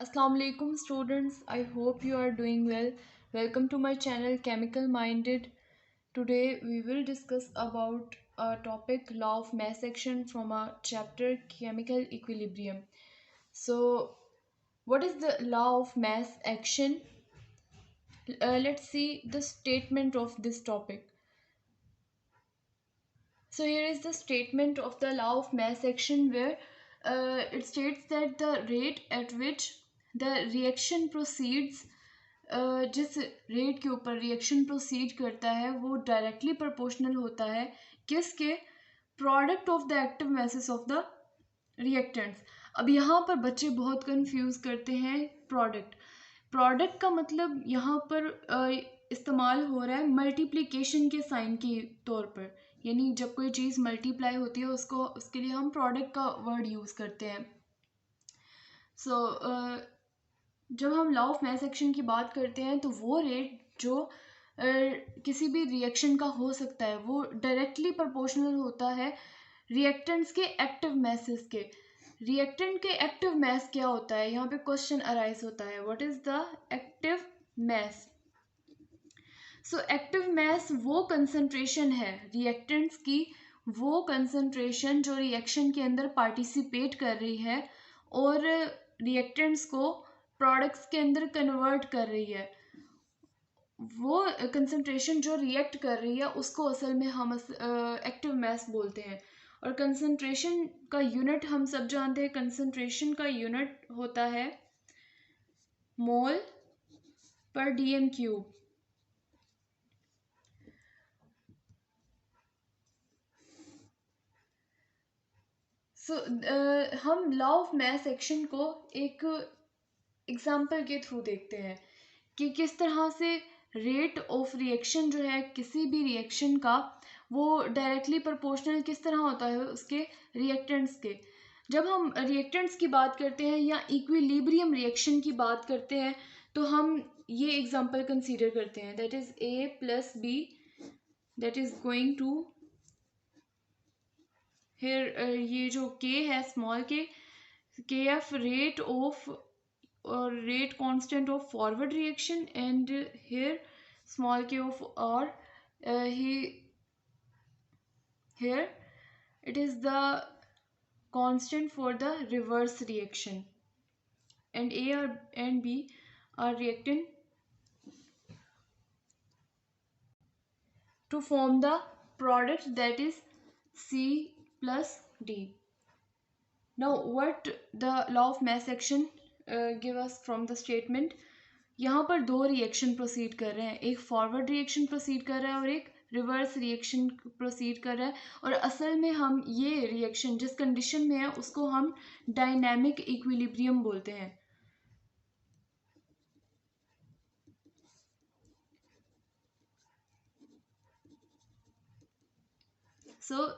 Assalamu alaikum students. I hope you are doing well. Welcome to my channel Chemical Minded. Today we will discuss about a topic law of mass action from a chapter chemical equilibrium. So what is the law of mass action? Let's see the statement of this topic. So here is the statement of the law of mass action where it states that the rate at which the reaction proceeds जिस rate के ऊपर reaction proceed करता है वो directly proportional होता है किसके product of the active masses of the reactants. अब यहाँ पर बच्चे बहुत कंफ्यूज करते हैं प्रोडक्ट का मतलब यहाँ पर इस्तेमाल हो रहा है मल्टीप्लिकेशन के साइन के तौर पर, यानी जब कोई चीज़ मल्टीप्लाई होती है उसको उसके लिए हम प्रोडक्ट का वर्ड यूज़ करते हैं। जब हम लॉ ऑफ मास एक्शन की बात करते हैं तो वो रेट जो किसी भी रिएक्शन का हो सकता है वो डायरेक्टली प्रोपोर्शनल होता है रिएक्टेंट्स के एक्टिव मैसेस के। रिएक्टेंट के एक्टिव मैस क्या होता है, यहाँ पे क्वेश्चन अराइज होता है, what is the active mass. So active mass वो कंसंट्रेशन है रिएक्टेंट्स की, वो कंसंट्रेशन जो रिएक्शन के अंदर पार्टिसिपेट कर रही है और रिएक्टेंट्स को प्रोडक्ट्स के अंदर कन्वर्ट कर रही है। वो कंसंट्रेशन जो रिएक्ट कर रही है उसको असल में हम एक्टिव मैस बोलते हैं। और कंसंट्रेशन का यूनिट हम सब जानते हैं, कंसंट्रेशन का यूनिट होता है मोल पर डीएम क्यूब। हम लॉ ऑफ मास एक्शन को एक एग्जाम्पल के थ्रू देखते हैं कि किस तरह से रेट ऑफ रिएक्शन जो है किसी भी रिएक्शन का वो डायरेक्टली प्रोपोर्शनल किस तरह होता है उसके रिएक्टेंट्स के। जब हम रिएक्टेंट्स की बात करते हैं या इक्विलिब्रियम रिएक्शन की बात करते हैं तो हम ये एग्जांपल कंसीडर करते हैं, that is A plus B that is going to here ये जो के है small K F rate of or rate constant of forward reaction, and here small k of r here it is the constant for the reverse reaction, and and b are reacting to form the product that is c plus d. Now what the law of mass action give us from the statement, यहाँ पर दो reaction proceed कर रहे हैं, एक forward reaction proceed कर रहा है और एक रिवर्स रिएक्शन प्रोसीड कर रहा है। और असल में हम ये रिएक्शन जिस कंडीशन में है उसको हम डायनामिक इक्विलिब्रियम बोलते हैं।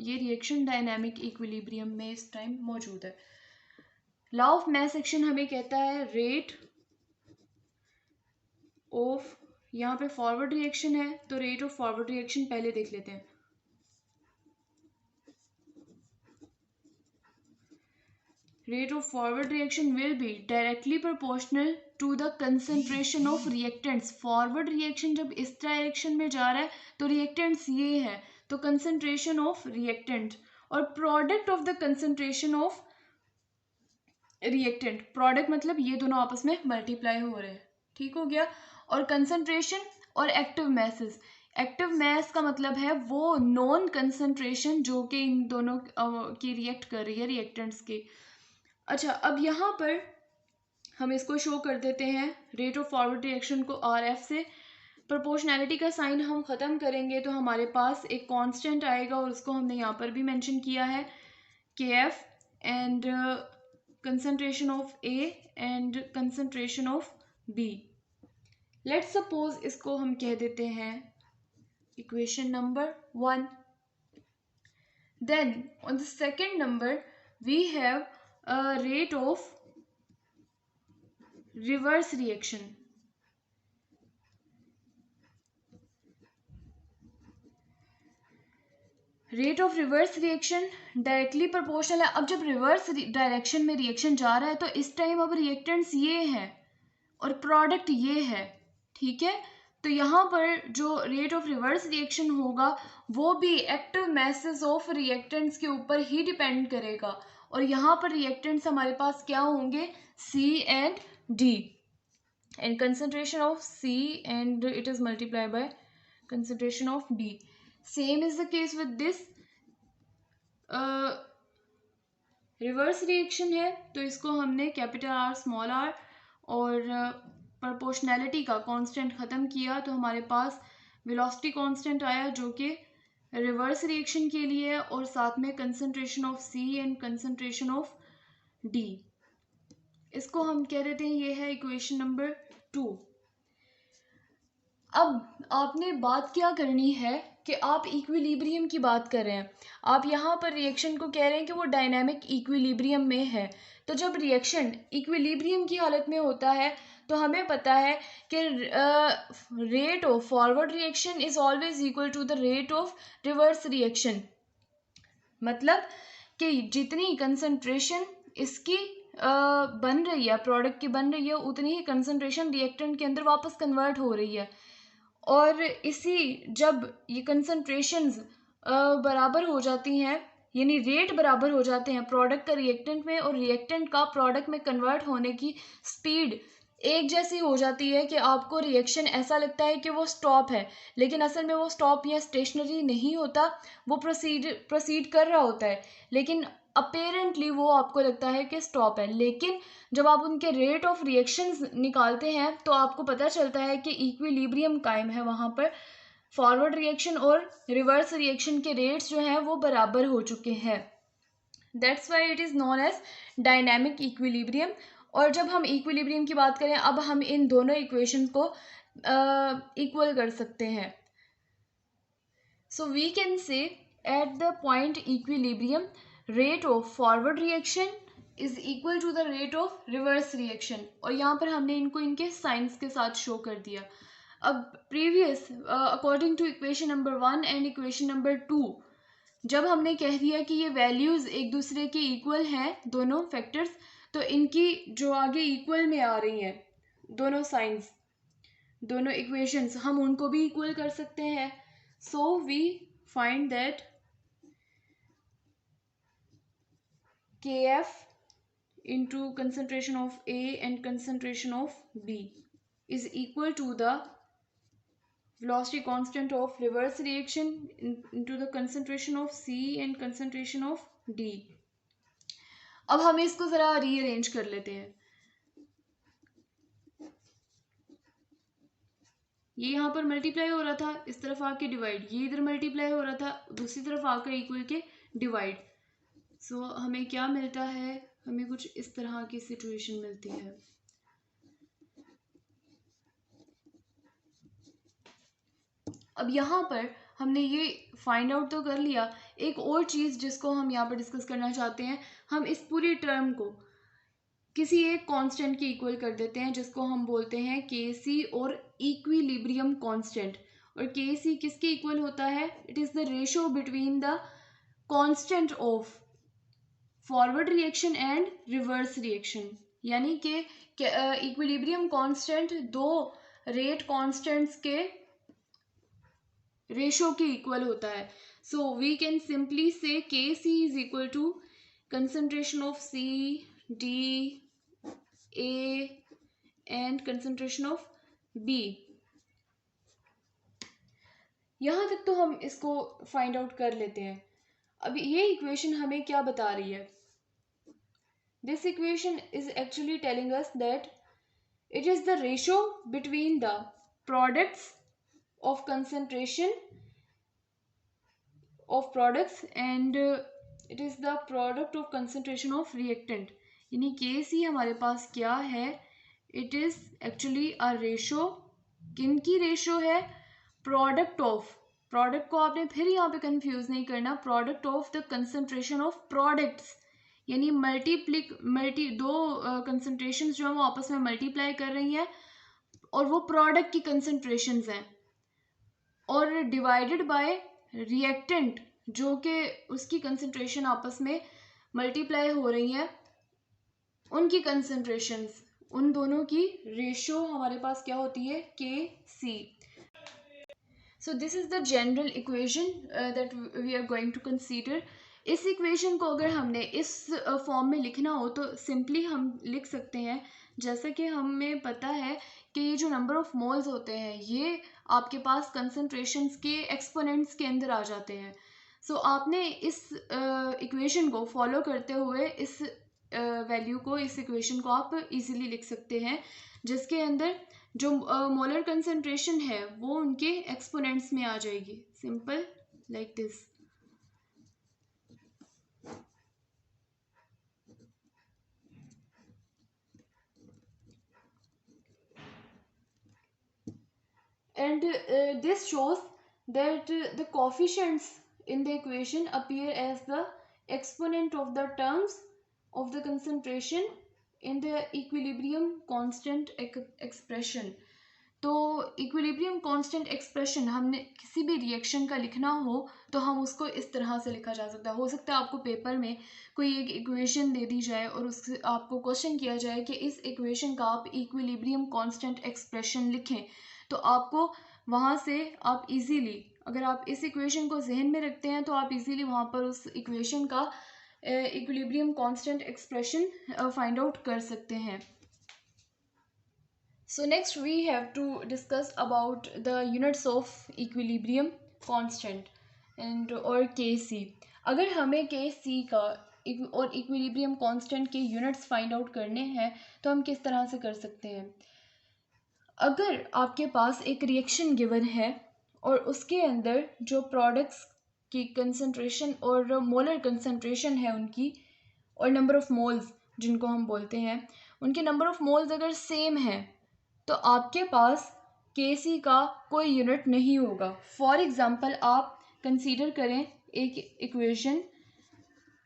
ये रिएक्शन डायनामिक इक्विलिब्रियम में इस टाइम मौजूद है। लॉ ऑफ मास एक्शन हमें कहता है रेट ऑफ, यहाँ पे फॉरवर्ड रिएक्शन है तो रेट ऑफ फॉरवर्ड रिएक्शन पहले देख लेते हैं। Rate of forward reaction will be directly proportional to the concentration of reactants. Forward reaction जब इस डायरेक्शन में जा रहा है तो reactants ये है, तो concentration of reactant और product of the concentration of reactant, product मतलब ये दोनों आपस में मल्टीप्लाई हो रहे हैं, ठीक हो गया। और कंसंट्रेशन और एक्टिव मैसेस, एक्टिव मैस का मतलब है वो नॉन कंसंट्रेशन जो कि इन दोनों की रिएक्ट कर रही है रिएक्टेंट्स के। अच्छा, अब यहाँ पर हम इसको शो कर देते हैं रेट ऑफ फॉरवर्ड रिएक्शन को आर एफ से। प्रोपोर्शनैलिटी का साइन हम ख़त्म करेंगे तो हमारे पास एक कांस्टेंट आएगा और उसको हमने यहाँ पर भी मेंशन किया है K F, and concentration of A and concentration of B. Let's suppose इसको हम कह देते हैं equation number 1। Then on the second number we have a rate of reverse reaction. Rate of reverse reaction directly proportional है। अब जब reverse direction में reaction जा रहा है तो इस टाइम अब रिएक्टेंट्स ये है और प्रोडक्ट ये है, ठीक है। तो यहाँ पर जो रेट ऑफ रिवर्स रिएक्शन होगा वो भी एक्टिव मैसेस ऑफ रिएक्टेंट्स के ऊपर ही डिपेंड करेगा, और यहाँ पर रिएक्टेंट्स हमारे पास क्या होंगे, C and D, and concentration of C and it is multiplied by concentration of D. Same is the case with this reverse reaction है, तो इसको हमने कैपिटल R स्मॉल r और प्रोपोर्शनैलिटी का कांस्टेंट ख़त्म किया तो हमारे पास वेलोसिटी कांस्टेंट आया जो कि रिवर्स रिएक्शन के लिए है, और साथ में concentration of C and concentration of D। इसको हम कह देते हैं ये है इक्वेशन नंबर 2। अब आपने बात क्या करनी है कि आप इक्विलिब्रियम की बात कर रहे हैं, आप यहाँ पर रिएक्शन को कह रहे हैं कि वो डायनामिक इक्विलिब्रियम में है। तो जब रिएक्शन इक्विलिब्रियम की हालत में होता है तो हमें पता है कि rate of forward reaction is always equal to the rate of reverse reaction. मतलब कि जितनी कंसंट्रेशन इसकी बन रही है, प्रोडक्ट की बन रही है, उतनी ही कंसंट्रेशन रिएक्टेंट के अंदर वापस कन्वर्ट हो रही है। और इसी जब ये कंसंट्रेशंस बराबर हो जाती हैं, यानी रेट बराबर हो जाते हैं प्रोडक्ट का रिएक्टेंट में और रिएक्टेंट का प्रोडक्ट में कन्वर्ट होने की स्पीड एक जैसी हो जाती है कि आपको रिएक्शन ऐसा लगता है कि वो स्टॉप है, लेकिन असल में वो स्टॉप या स्टेशनरी नहीं होता, वो प्रोसीड कर रहा होता है, लेकिन अपेरेंटली वो आपको लगता है कि स्टॉप है। लेकिन जब आप उनके रेट ऑफ रिएक्शंस निकालते हैं तो आपको पता चलता है कि इक्विलिब्रियम कायम है वहाँ पर, फॉरवर्ड रिएक्शन और रिवर्स रिएक्शन के रेट्स जो हैं वो बराबर हो चुके हैं। That's why it is known as dynamic equilibrium. और जब हम इक्विलिब्रियम की बात करें, अब हम इन दोनों इक्वेशन को इक्वल कर सकते हैं। So we can say at the point equilibrium rate of forward reaction is equal to the rate of reverse reaction, और यहाँ पर हमने इनको इनके साइंस के साथ शो कर दिया। अब previous according to equation number 1 and equation number 2 जब हमने कह दिया कि ये वैल्यूज़ एक दूसरे के इक्वल हैं दोनों फैक्टर्स, तो इनकी जो आगे इक्वल में आ रही हैं दोनों साइंस, दोनों इक्वेशंस, हम उनको भी इक्वल कर सकते हैं। So we find that Kf into concentration of A and concentration of B is equal to the velocity constant of reverse reaction into the concentration of C and concentration of D। अब हम इसको ज़रा rearrange कर लेते हैं। ये यहाँ पर मल्टीप्लाई हो रहा था, इस तरफ आके डिवाइड, ये इधर मल्टीप्लाई हो रहा था, दूसरी तरफ आकर इक्वल के डिवाइड। सो हमें क्या मिलता है, हमें कुछ इस तरह की सिचुएशन मिलती है। अब यहाँ पर हमने ये फाइंड आउट तो कर लिया, एक और चीज़ जिसको हम यहाँ पर डिस्कस करना चाहते हैं, हम इस पूरी टर्म को किसी एक कांस्टेंट के इक्वल कर देते हैं जिसको हम बोलते हैं Kc और इक्विलिब्रियम कांस्टेंट। और Kc किसके इक्वल होता है, it is the ratio between the constant of forward reaction and reverse reaction, यानी कि इक्विलिब्रियम कांस्टेंट दो रेट कांस्टेंट्स के रेशो के इक्वल होता है। So we can simply say Kc is equal to concentration of C, D, A and concentration of B। यहाँ तक तो हम इसको फाइंड आउट कर लेते हैं। अब ये इक्वेशन हमें क्या बता रही है, this equation is actually telling us that it is the ratio between the products of concentration of products and it is the product of concentration of reactant, यानी Kc हमारे पास क्या है, it is actually a ratio, किन की ratio है, product of, product को आपने फिर यहाँ पे कंफ्यूज नहीं करना, product of the concentration of products, यानी दो कंसंट्रेशंस जो है वो आपस में मल्टीप्लाई कर रही हैं और वो प्रोडक्ट की कंसंट्रेशंस हैं, और डिवाइडेड बाय रिएक्टेंट, जो कि उसकी कंसंट्रेशन आपस में मल्टीप्लाई हो रही हैं, उनकी कंसंट्रेशंस, उन दोनों की रेशियो हमारे पास क्या होती है, Kc. So this is the general equation that we are going to consider. इस इक्वेशन को अगर हमने इस फॉर्म में लिखना हो तो सिंपली हम लिख सकते हैं, जैसा कि हमें पता है कि ये जो नंबर ऑफ मोल्स होते हैं ये आपके पास कंसंट्रेशंस के एक्सपोनेंट्स के अंदर आ जाते हैं. सो आपने इस इक्वेशन को फॉलो करते हुए इस वैल्यू को, इस इक्वेशन को आप इजीली लिख सकते हैं, जिसके अंदर जो मोलर कंसंट्रेशन है वो उनके एक्सपोनेंट्स में आ जाएगी. Simple like this. And this shows that the coefficients in the equation appear as the exponent of the terms of the concentration in the equilibrium constant expression. तो इक्विलिब्रियम कांस्टेंट एक्सप्रेशन हमने किसी भी reaction का लिखना हो तो हम उसको इस तरह से लिखा जा सकता है. हो सकता है आपको पेपर में कोई एक इक्वेशन दे दी जाए और उससे आपको क्वेश्चन किया जाए कि इस इक्वेशन का आप इक्विलिब्रियम कांस्टेंट एक्सप्रेशन लिखें, तो आपको वहाँ से आप इजीली, अगर आप इस इक्वेशन को जहन में रखते हैं तो आप इजीली वहाँ पर उस इक्वेशन का equilibrium constant expression find out कर सकते हैं. So next we have to discuss about the units of equilibrium constant and or Kc. अगर हमें Kc का और equilibrium constant के units find out करने हैं तो हम किस तरह से कर सकते हैं. अगर आपके पास एक रिएक्शन गिवन है और उसके अंदर जो प्रोडक्ट्स की कंसंट्रेशन और मोलर कंसंट्रेशन है उनकी, और नंबर ऑफ मोल्स जिनको हम बोलते हैं, उनके नंबर ऑफ मोल्स अगर सेम है तो आपके पास Kc का कोई यूनिट नहीं होगा. फॉर एग्जाम्पल आप कंसीडर करें एक इक्वेशन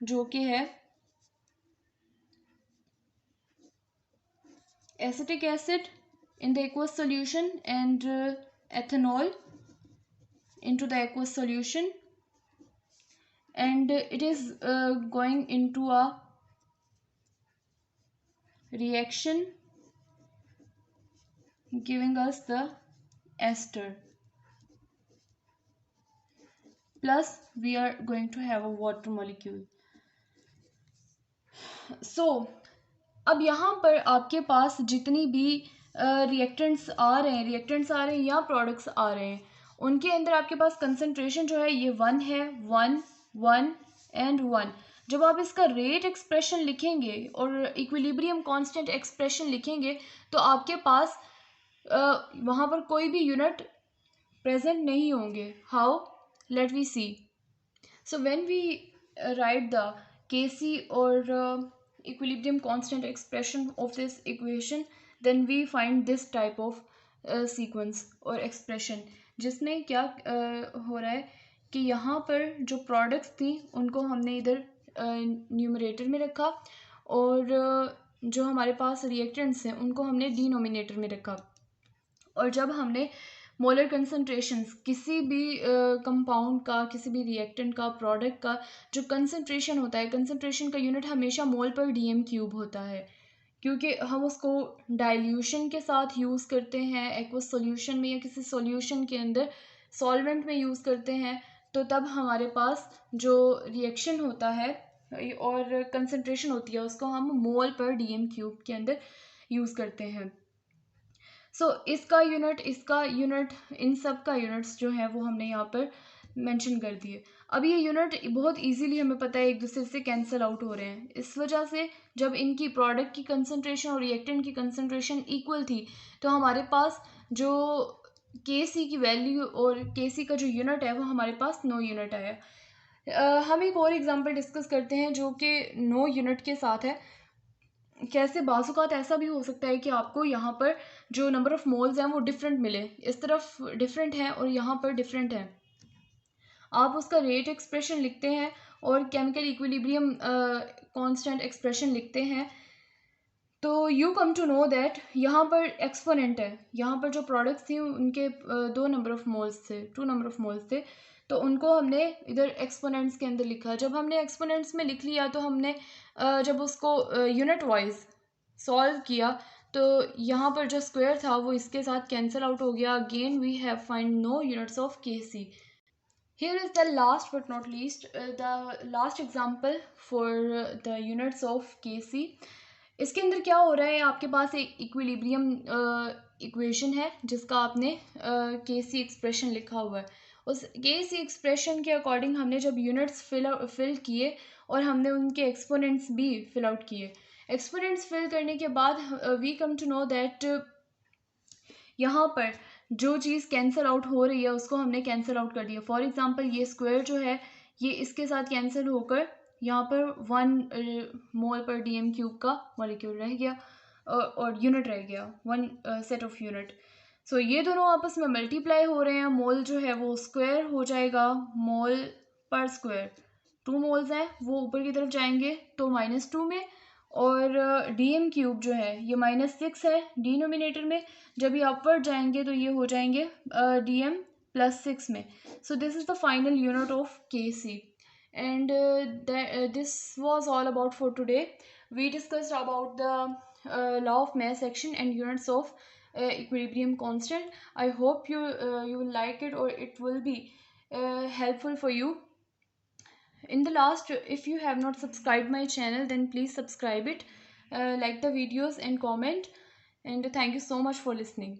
जो कि है acetic acid in the aqueous solution and ethanol into the aqueous solution, and it is going into a reaction giving us the ester, plus we are going to have a water molecule. So अब यहाँ पर आपके पास जितनी भी reactants आ रहे हैं या products आ रहे हैं, उनके अंदर आपके पास कंसंट्रेशन जो है ये 1 है, 1 1 एंड 1. जब आप इसका रेट एक्सप्रेशन लिखेंगे और इक्विलिब्रियम कांस्टेंट एक्सप्रेशन लिखेंगे तो आपके पास वहाँ पर कोई भी यूनिट प्रेजेंट नहीं होंगे. How, let we see. So when we write the Kc or equilibrium constant expression of this equation, then we find this type of sequence or expression, जिसमें क्या हो रहा है कि यहाँ पर जो प्रोडक्ट्स थी उनको हमने इधर न्यूमरेटर में रखा और जो हमारे पास रिएक्टेंट्स हैं उनको हमने डिनोमिनेटर में रखा. और जब हमने मोलर कंसंट्रेशंस किसी भी कंपाउंड का, किसी भी रिएक्टेंट का, प्रोडक्ट का जो कंसंट्रेशन होता है, कंसंट्रेशन का यूनिट हमेशा मोल पर डीएम क्यूब होता है, क्योंकि हम उसको डाइल्यूशन के साथ यूज़ करते हैं, एक्वस सॉल्यूशन में या किसी सॉल्यूशन के अंदर सॉल्वेंट में यूज़ करते हैं, तो तब हमारे पास जो रिएक्शन होता है और कंसंट्रेशन होती है उसको हम मोल पर डीएम क्यूब के अंदर यूज़ करते हैं. सो इसका यूनिट, इसका यूनिट, इन सब का यूनिट्स जो है वो हमने यहाँ पर मेंशन कर दिए. अब ये यूनिट बहुत इजीली हमें पता है एक दूसरे से कैंसिल आउट हो रहे हैं. इस वजह से जब इनकी प्रोडक्ट की कंसंट्रेशन और रिएक्टेंट की कंसंट्रेशन इक्वल थी तो हमारे पास जो Kc की वैल्यू और Kc का जो यूनिट है वो हमारे पास नो यूनिट आया. हम एक और एग्जांपल डिस्कस करते हैं जो कि नो यूनिट के साथ है. कैसे बाज़-औक़ात ऐसा भी हो सकता है कि आपको यहाँ पर जो नंबर ऑफ़ मोल्स हैं वो डिफरेंट मिले, इस तरफ डिफरेंट है और यहाँ पर डिफरेंट है. आप उसका रेट एक्सप्रेशन लिखते हैं और केमिकल इक्विलिब्रियम कांस्टेंट एक्सप्रेशन लिखते हैं, तो you come to know that यहाँ पर एक्सपोनेंट है. यहाँ पर जो प्रोडक्ट्स थी उनके 2 नंबर ऑफ़ मोल्स थे, 2 नंबर ऑफ़ मोल्स थे, तो उनको हमने इधर एक्सपोनेंट्स के अंदर लिखा। जब हमने एक्सपोनेंट्स में लिख लिया तो हमने जब उसको यूनिट वाइज सॉल्व किया तो यहाँ पर जो स्क्वायर था वो इसके साथ कैंसिल आउट हो गया। Again we have find no units of KC। Here is the last but not least, the last example for the units of KC. इसके अंदर क्या हो रहा है, आपके पास एक इक्विलिब्रियम इक्वेशन है जिसका आपने KC एक्सप्रेशन लिखा हुआ है। उस KC एक्सप्रेशन के अकॉर्डिंग हमने जब यूनिट्स फिल किए और हमने उनके एक्सपोनेंट्स भी फिल आउट किए। एक्सपोनेंट्स फिल करने के बाद we come to know that यहाँ पर जो चीज़ कैंसिल आउट हो रही है उसको हमने कैंसिल आउट कर दिया। फॉर एग्जांपल ये स्क्वायर जो है ये इसके साथ कैंसिल होकर यहाँ पर 1 मोल पर DM³ का मॉलिक्यूल रह गया और यूनिट रह गया, 1 सेट ऑफ यूनिट। सो ये दोनों आपस में मल्टीप्लाई हो रहे हैं। मोल जो है वो स्क्वायर हो जाएगा, मोल पर स्क्वायर 2 मोल्स हैं वो ऊपर की तरफ जाएंगे तो -2 में, और DM³ जो है ये -6 है डिनोमिनेटर में, जब ये अपवर्ड जाएंगे तो ये हो जाएंगे DM+6 में। So this is the final unit of KC। And this was all about for today. We discussed about the law of mass action and units of equilibrium constant. I hope you will like it or it will be helpful for you. In the last, if you have not subscribed my channel then please subscribe it, like the videos and comment, and thank you so much for listening.